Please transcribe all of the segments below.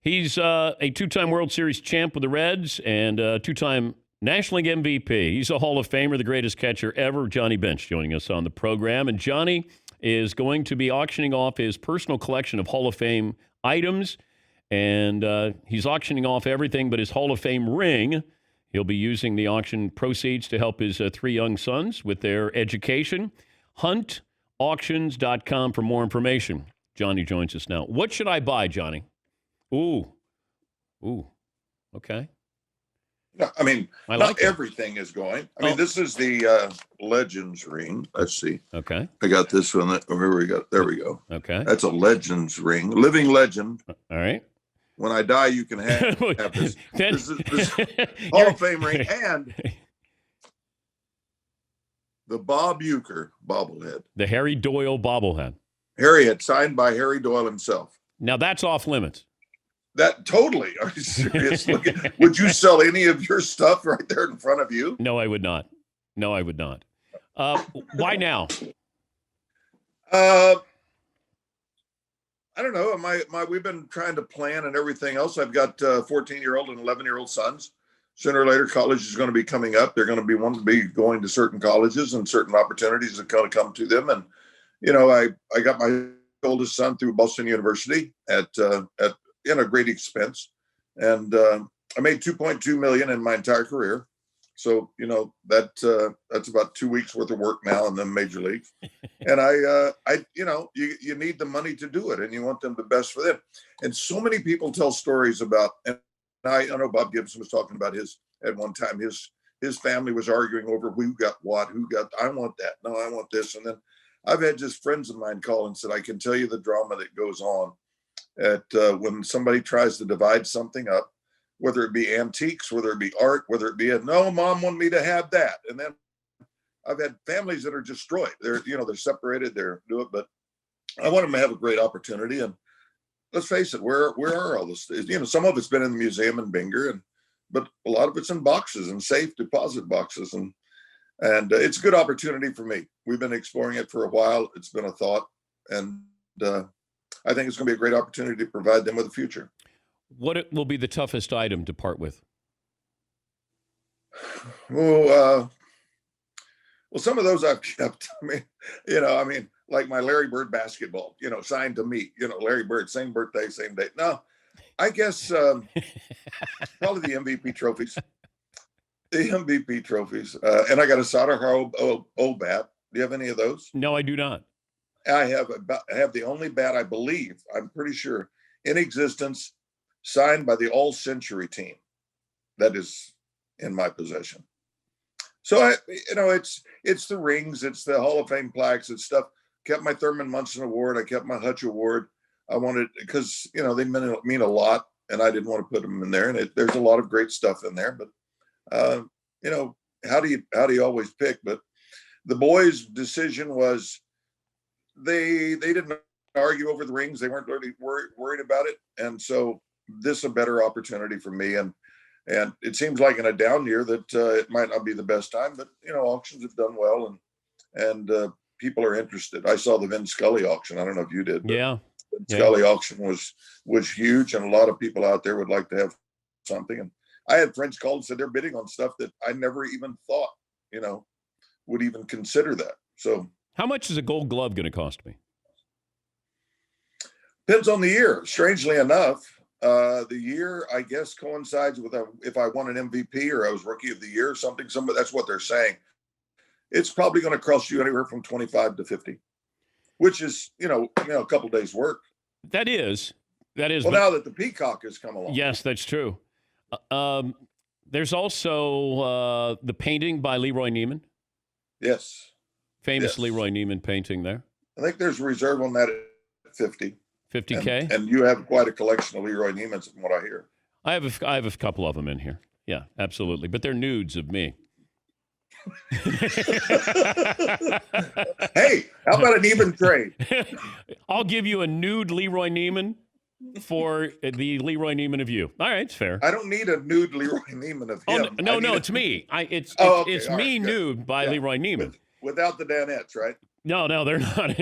He's a two-time World Series champ with the Reds and a two-time National League MVP. He's a Hall of Famer, the greatest catcher ever. Johnny Bench joining us on the program. And Johnny is going to be auctioning off his personal collection of Hall of Fame items. And he's auctioning off everything but his Hall of Fame ring. He'll be using the auction proceeds to help his three young sons with their education. HuntAuctions.com for more information. Johnny joins us now. What should I buy, Johnny? Ooh. Okay. No, I mean, I not like it. everything is going. I mean, this is the Legends ring. Let's see. Okay. I got this one. Here we go. There we go. Okay. That's a Legends ring. Living legend. All right. When I die, you can have this. This Hall of Fame ring and the Bob Uecker bobblehead. The Harry Doyle bobblehead. Harriet, signed by Harry Doyle himself. Now that's off limits. That totally. Are you serious? Would you sell any of your stuff right there in front of you? No, I would not. Why now? I don't know. We've been trying to plan and everything else. I've got 14-year-old and 11-year-old sons. Sooner or later, college is going to be coming up. They're going to be wanting to be going to certain colleges and certain opportunities are going to come to them. And I got my oldest son through Boston University at a great expense, and I made $2.2 million in my entire career. So that's about 2 weeks worth of work now in the major leagues. And you need the money to do it, and you want them the best for them. And so many people tell stories about, and I know Bob Gibson was talking about at one time his family was arguing over who got what, I want that, no, I want this, and then I've had just friends of mine call and said, I can tell you the drama that goes on at when somebody tries to divide something up, whether it be antiques, whether it be art, whether it be no, mom wanted me to have that. And then I've had families that are destroyed. They're separated, but I want them to have a great opportunity. And let's face it, where are all this? Some of it's been in the museum in Binger, but a lot of it's in boxes and safe deposit boxes. And it's a good opportunity for me. We've been exploring it for a while. It's been a thought, and I think it's going to be a great opportunity to provide them with a future. What will be the toughest item to part with? Well, some of those I've kept. I mean, like my Larry Bird basketball, signed to me. Larry Bird, same birthday, same date. No, I guess probably the MVP trophies. The MVP trophies, and I got a Soderhard old bat. Do you have any of those? No, I do not. I have the only bat I'm pretty sure, in existence, signed by the All Century team. That is in my possession. So it's the rings, it's the Hall of Fame plaques, it's stuff. Kept my Thurman Munson Award, I kept my Hutch Award. I wanted, because they mean a lot, and I didn't want to put them in there. And there's a lot of great stuff in there, but how do you always pick? But the boys' decision was they didn't argue over the rings. They weren't really worried about it. And so this is a better opportunity for me. And it seems like in a down year that it might not be the best time, but auctions have done well, and people are interested. I saw the Vin Scully auction. I don't know if you did. Yeah. The Scully auction was huge, and a lot of people out there would like to have something. And I had friends call and said they're bidding on stuff that I never even thought, would even consider that. So how much is a gold glove going to cost me? Depends on the year. Strangely enough, the year, I guess, coincides with if I won an MVP or I was Rookie of the Year or something. That's what they're saying. It's probably going to cost you anywhere from 25 to 50, which is, a couple days work. That is. Well, now that the Peacock has come along. Yes, that's true. There's also the painting by Leroy Neiman. Yes. Famous Leroy Neiman painting there. I think there's a reserve on that at 50. 50K? And you have quite a collection of Leroy Neimans, from what I hear. I have a couple of them in here. Yeah, absolutely. But they're nudes of me. Hey, how about an even trade? I'll give you a nude Leroy Neiman for the Leroy Neiman of you. All right, it's fair. I don't need a nude Leroy Neiman of him. Oh, no, it's me. It's me nude by Leroy Neiman. Without the Danettes, right? No, they're not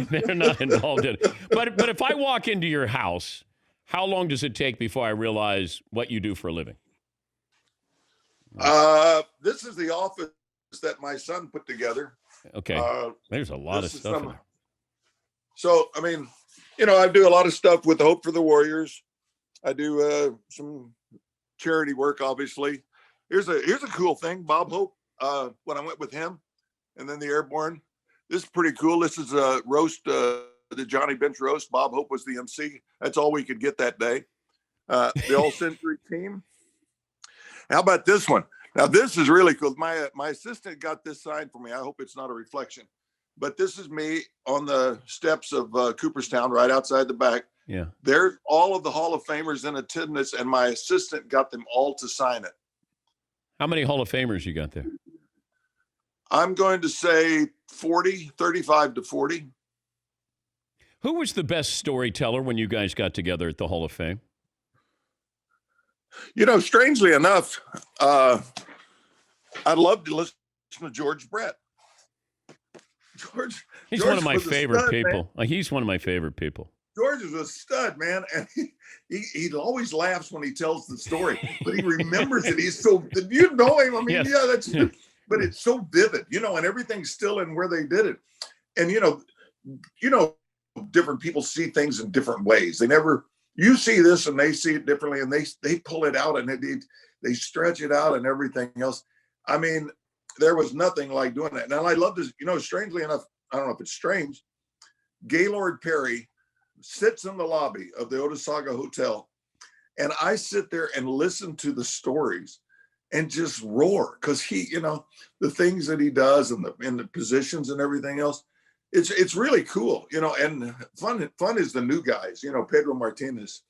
they're not involved in it. But if I walk into your house How long does it take before I realize what you do for a living? This is the office that my son put together. Okay. There's a lot of This is stuff in there. So, I mean, I do a lot of stuff with Hope for the Warriors. I do some charity work, obviously. Here's a cool thing. Bob Hope, when I went with him and then the Airborne, this is pretty cool. This is a roast, the Johnny Bench roast. Bob Hope was the MC. That's all we could get that day. The All Century team. How about this one? Now, this is really cool. My assistant got this signed for me. I hope it's not a reflection. But this is me on the steps of Cooperstown, right outside the back. Yeah. There's all of the Hall of Famers in attendance, and my assistant got them all to sign it. How many Hall of Famers you got there? I'm going to say 35 to 40. Who was the best storyteller when you guys got together at the Hall of Fame? Strangely enough, I'd love to listen to George Brett. He's one of my favorite people. He's one of my favorite people. George is a stud, man, and he always laughs when he tells the story, but he remembers it. He's so, you know him. I mean, Yes. yeah, that's, but it's so vivid, and everything's still in where they did it. And different people see things in different ways. You see this and they see it differently, and they pull it out and they stretch it out and everything else. I mean, there was nothing like doing that. And I love this, strangely enough, I don't know if it's strange, Gaylord Perry sits in the lobby of the Otesaga Hotel, and I sit there and listen to the stories and just roar, because he, the things that he does and the positions and everything else, it's really cool, and fun is the new guys, Pedro Martinez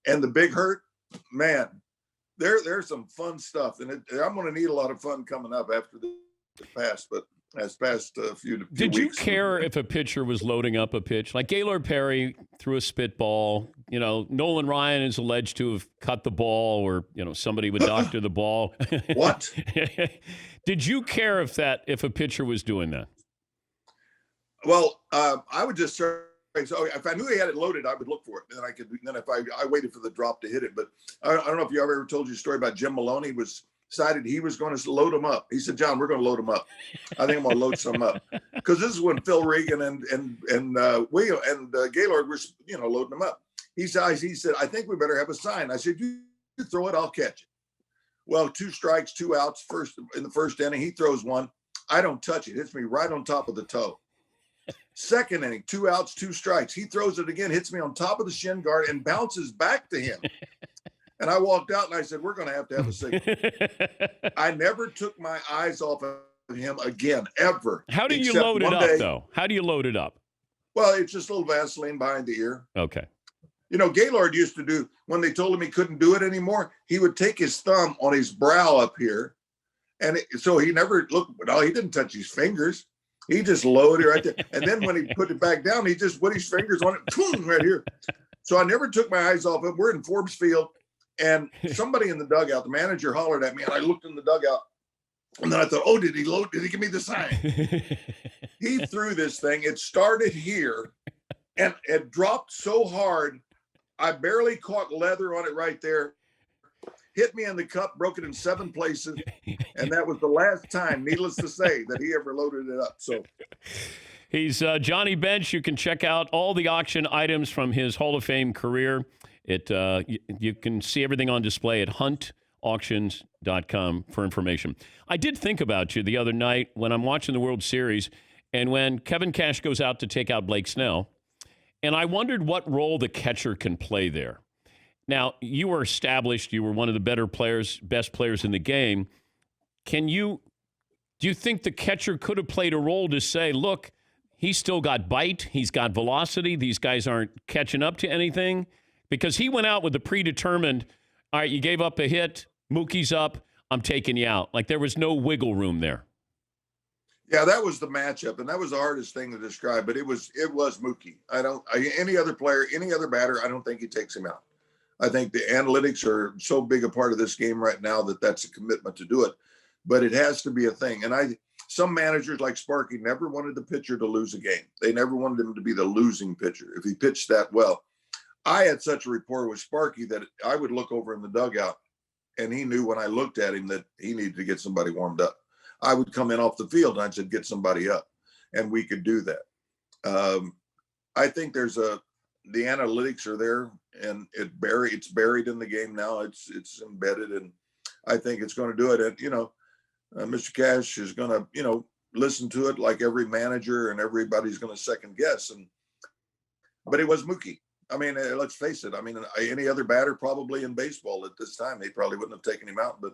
and the Big Hurt, man. There's some fun stuff, and I'm going to need a lot of fun coming up after the past, but as past a few Did weeks. you care if a pitcher was loading up a pitch? Like Gaylord Perry threw a spitball. Nolan Ryan is alleged to have cut the ball, or somebody would doctor the ball. What? Did you care if a pitcher was doing that? Well, I would just say, so if I knew he had it loaded, I would look for it. Then if I waited for the drop to hit it. But I don't know if you ever told you a story about Jim Maloney decided he was going to load them up. He said, "John, we're going to load them up. I think I'm going to load some up." Because this is when Phil Regan and William and Gaylord were, loading them up. He said, "I think we better have a sign." I said, "You throw it, I'll catch it." Well, 2 strikes, 2 outs. In the first inning, he throws one. I don't touch it. It hits me right on top of the toe. Second inning, 2 outs, 2 strikes. He throws it again, hits me on top of the shin guard, and bounces back to him. And I walked out and I said, "We're going to have a signal." I never took my eyes off of him again, ever. How do you load it up, though? How do you load it up? Well, it's just a little Vaseline behind the ear. Okay. Gaylord used to do, when they told him he couldn't do it anymore, he would take his thumb on his brow up here. And so he never looked, no, he didn't touch his fingers. He just loaded it right there. And then when he put it back down, he just put his fingers on it, boom, right here. So I never took my eyes off it. We're in Forbes Field, and somebody in the dugout, the manager hollered at me, and I looked in the dugout, and then I thought, "Oh, did he load? Did he give me the sign?" He threw this thing. It started here, and it dropped so hard, I barely caught leather on it right there. Hit me in the cup, broke it in 7 places, and that was the last time, needless to say, that he ever loaded it up. So he's Johnny Bench. You can check out all the auction items from his Hall of Fame career. You can see everything on display at huntauctions.com for information. I did think about you the other night when I'm watching the World Series, and when Kevin Cash goes out to take out Blake Snell, and I wondered what role the catcher can play there. Now, you were established. You were one of the best players in the game. Do you think the catcher could have played a role to say, look, he's still got bite, he's got velocity, these guys aren't catching up to anything? Because he went out with a predetermined, all right, you gave up a hit, Mookie's up, I'm taking you out. Like there was no wiggle room there. Yeah, that was the matchup, and that was the hardest thing to describe, but it was Mookie. Any other player, any other batter, I don't think he takes him out. I think the analytics are so big a part of this game right now that that's a commitment to do it, but it has to be a thing. And some managers like Sparky never wanted the pitcher to lose a game. They never wanted him to be the losing pitcher if he pitched that well. I had such a rapport with Sparky that I would look over in the dugout, and he knew when I looked at him that he needed to get somebody warmed up. I would come in off the field and I said, get somebody up, and we could do that. I think the analytics are there, and it's buried in the game now. It's embedded, and I think it's going to do it. And Mr. Cash is going to listen to it like every manager, and everybody's going to second guess. But it was Mookie. I mean, let's face it. I mean, any other batter probably in baseball at this time, they probably wouldn't have taken him out. But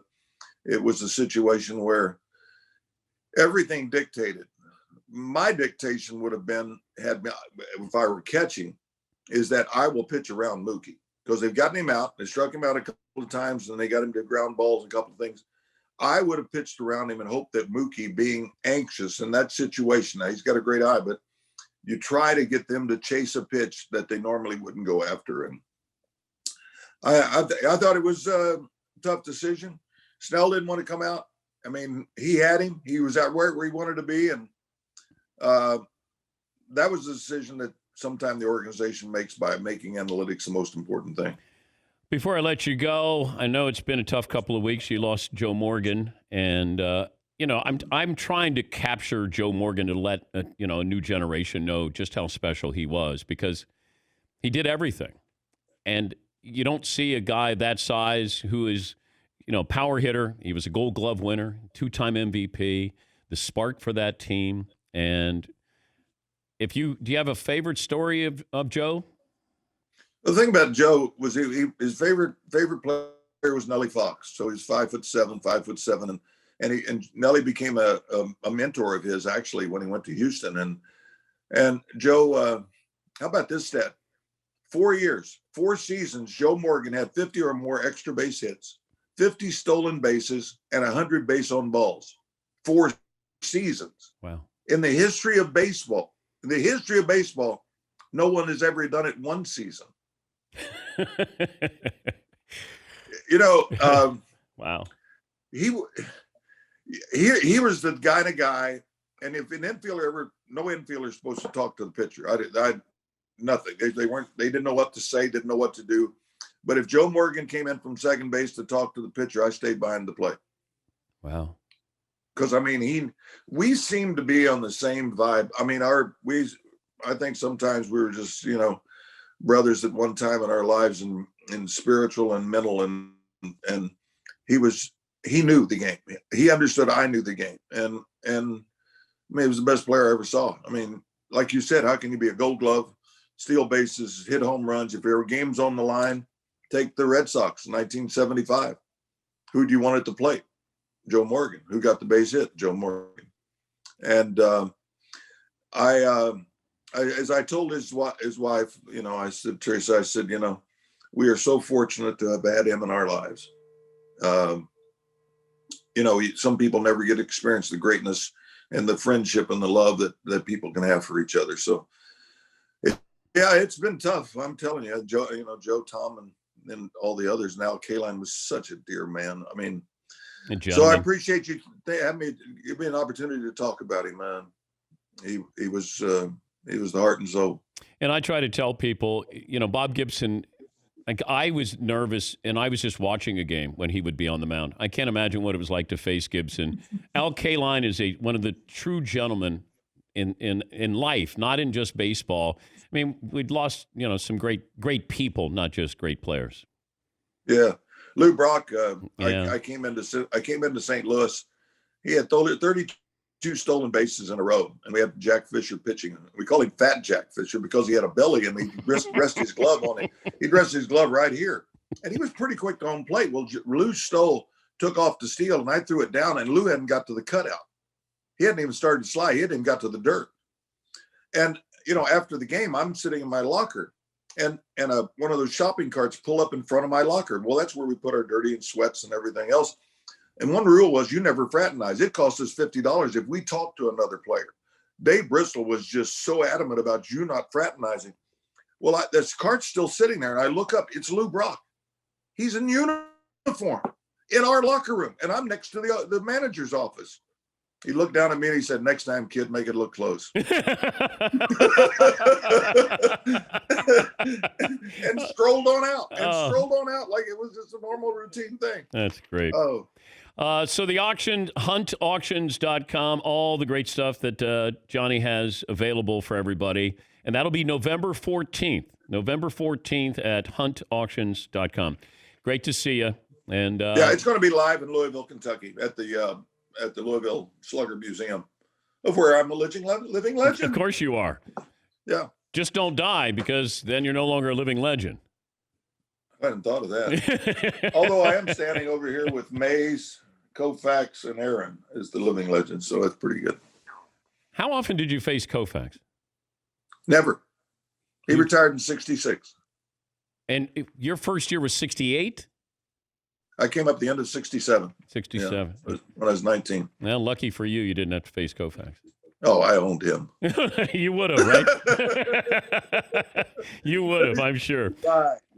it was a situation where everything dictated. My dictation would have been, if I were catching, is that I will pitch around Mookie, because they've gotten him out. They struck him out a couple of times, and they got him to ground balls and a couple of things. I would have pitched around him and hoped that Mookie, being anxious in that situation, now he's got a great eye, but you try to get them to chase a pitch that they normally wouldn't go after. And I thought it was a tough decision. Snell didn't want to come out. I mean, he had him. He was out where he wanted to be. And that was a decision that sometimes the organization makes by making analytics the most important thing. Before I let you go, I know it's been a tough couple of weeks. You lost Joe Morgan, and I'm trying to capture Joe Morgan to let a new generation know just how special he was, because he did everything, and you don't see a guy that size who is power hitter. He was a Gold Glove winner, 2-time MVP, the spark for that team. And do you have a favorite story of Joe? The thing about Joe was his favorite player was Nellie Fox. So he's 5'7", and Nellie became a mentor of his actually when he went to Houston. And Joe, how about this stat? 4 years, 4 seasons, Joe Morgan had 50 or more extra base hits, 50 stolen bases, and 100 base on balls. 4 seasons. Wow. In the history of baseball, no one has ever done it one season. Wow. He was the kind of guy, and if an infielder no infielder is supposed to talk to the pitcher. I nothing. They didn't know what to say, didn't know what to do. But if Joe Morgan came in from second base to talk to the pitcher, I stayed behind the plate. Wow. Because we seem to be on the same vibe. I mean, I think sometimes we were just, brothers at one time in our lives, in spiritual and mental, and he knew the game. He understood I knew the game. And he was the best player I ever saw. I mean, like you said, how can you be a Gold Glove, steal bases, hit home runs? If there were games on the line, take the Red Sox in 1975. Who do you want at the plate? Joe Morgan. Who got the base hit? Joe Morgan. And as I told his wife, I said, Teresa, we are so fortunate to have had him in our lives. Some people never get to experience the greatness and the friendship and the love that people can have for each other. So, it's been tough. I'm telling you, Joe, Tom, and all the others. And Al Kaline was such a dear man. I mean, so I appreciate you give me an opportunity to talk about him, man. He was the heart and soul. And I try to tell people, Bob Gibson, like, I was nervous, and I was just watching a game when he would be on the mound. I can't imagine what it was like to face Gibson. Al Kaline is one of the true gentlemen in life, not in just baseball. I mean, we'd lost, some great people, not just great players. Yeah. Lou Brock, I came into St. Louis. He had 32 stolen bases in a row, and we had Jack Fisher pitching. We call him Fat Jack Fisher because he had a belly, and he'd rest his glove on it. He'd rest his glove right here, and he was pretty quick to home plate. Well, Lou took off to steal, and I threw it down, and Lou hadn't got to the cutout. He hadn't even started to slide. He hadn't even got to the dirt. And after the game, I'm sitting in my locker, and one of those shopping carts pull up in front of my locker. Well, that's where we put our dirty and sweats and everything else. And one rule was you never fraternize. It cost us $50 if we talked to another player. Dave Bristol was just so adamant about you not fraternizing. Well, this cart's still sitting there, and I look up. It's Lou Brock. He's in uniform in our locker room, and I'm next to the manager's office. He looked down at me and he said, "Next time, kid, make it look close." And strolled on out. Strolled on out like it was just a normal routine thing. That's great. Oh. So the auction, huntauctions.com, all the great stuff that Johnny has available for everybody. And that'll be November 14th. November 14th at huntauctions.com. Great to see you. And yeah, it's going to be live in Louisville, Kentucky at the Louisville Slugger Museum, of where I'm a living legend. Of course you are. Yeah. Just don't die, because then you're no longer a living legend. I hadn't thought of that. Although I am standing over here with Mays, Koufax, and Aaron as the living legend, so that's pretty good. How often did you face Koufax? Never. He retired in 66. And your first year was 68? I came up the end of 67. 67. Yeah, when I was 19. Well, lucky for you didn't have to face Koufax. Oh, I owned him. You would have, right? You would have, I'm sure.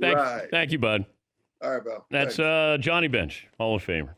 Right. Thank you, bud. All right, Bill. That's Johnny Bench, Hall of Famer.